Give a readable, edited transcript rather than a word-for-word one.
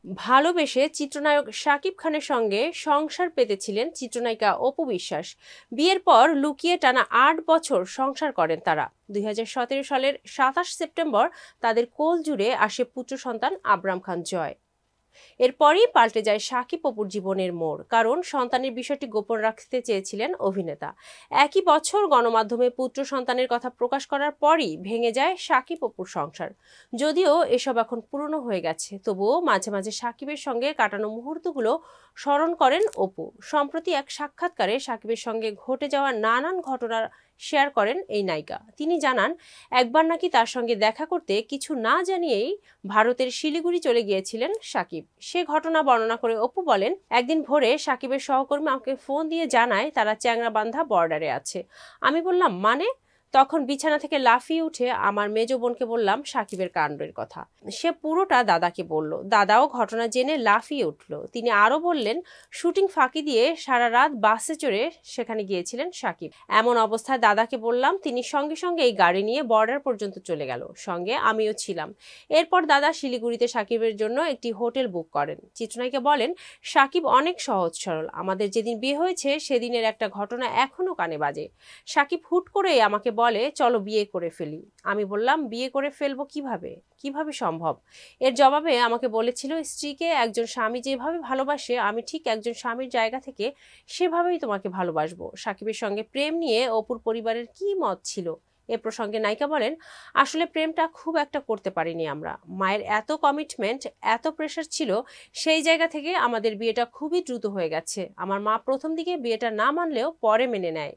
ভালোবেসে চিত্রনায়ক শাকিব খানের সঙ্গে সংসার পেতেছিলেন চিত্রনায়িকা অপু বিশ্বাস। বিয়ের পর লুকিয়ে টানা ৮ বছর সংসার করেন তারা। ২০১৭ সালের ২৭ সেপ্টেম্বর তাদের কোল জুড়ে আসে পুত্র সন্তান আবরাম খান জয়। এরপরই পাল্টে যায় শাকিব অপুর জীবনের মোড়, কারণ সন্তানের বিষয়টি গোপন রাখতে চেয়েছিলেন অভিনেতা। একই বছর গণমাধ্যমে পুত্র সন্তানের কথা প্রকাশ করার পরই ভেঙে যায় শাকিব অপুর সংসার। যদিও এসব এখন পুরনো হয়ে গেছে, তবুও মাঝে মাঝে শাকিবের সঙ্গে কাটানো মুহূর্তগুলো স্মরণ করেন অপু। সম্প্রতি এক সাক্ষাৎকারে শাকিবের সঙ্গে ঘটে যাওয়া নানান ঘটনা শেয়ার করেন এই নায়িকা। তিনি জানান, একবার নাকি তার সঙ্গে দেখা করতে কিছু না জানিয়েই ভারতের শিলিগুড়ি চলে গিয়েছিলেন শাকিব। সে ঘটনা বর্ণনা করে অপু বলেন, একদিন ভোরে শাকিবের সহকর্মী আমাকে ফোন দিয়ে জানায় তারা চ্যাংরাবান্ধা বর্ডারে আছে। আমি বললাম মানে? তখন বিছানা থেকে লাফিয়ে উঠে আমার মেজ বোনকে বললাম শাকিবের কাণ্ডের কথা। সে পুরোটা দাদাকে বলল। দাদাও ঘটনা জেনে লাফিয়ে উঠল। তিনি আরো বললেন, শুটিং ফাঁকি দিয়ে সারা রাত বাসে চড়ে সেখানে গিয়েছিলেন শাকিব। এমন অবস্থায় দাদাকে বললাম, তিনি সঙ্গে সঙ্গে এই গাড়ি নিয়ে বর্ডার পর্যন্ত চলে গেল, সঙ্গে আমিও ছিলাম। এরপর দাদা শিলিগুড়িতে শাকিবের জন্য একটি হোটেল বুক করেন। চিত্রনায়িকা বলেন, শাকিব অনেক সহজ সরল। আমাদের যেদিন বিয়ে হয়েছে সেদিনের একটা ঘটনা এখনো কানে বাজে। শাকিব হুট করে আমাকে বলে, চলো বিয়ে করে ফেলি। আমি বললাম, বিয়ে করে ফেলবো কিভাবে? কিভাবে সম্ভব? এর জবাবে আমাকে বলেছিল, স্ত্রীকে একজন স্বামী যেভাবে ভালোবাসে আমি ঠিক একজন স্বামীর জায়গা থেকে সেভাবেই তোমাকে ভালোবাসবো। শাকিবের সঙ্গে প্রেম নিয়ে অপুর পরিবারের কি মত ছিল? এ প্রসঙ্গে নায়িকা বলেন, আসলে প্রেমটা খুব একটা করতে পারিনি আমরা। মায়ের এত কমিটমেন্ট, এত প্রেশার ছিল, সেই জায়গা থেকে আমাদের বিয়েটা খুবই দ্রুত হয়ে গেছে। আমার মা প্রথম দিকে বিয়েটা না মানলেও পরে মেনে নেয়।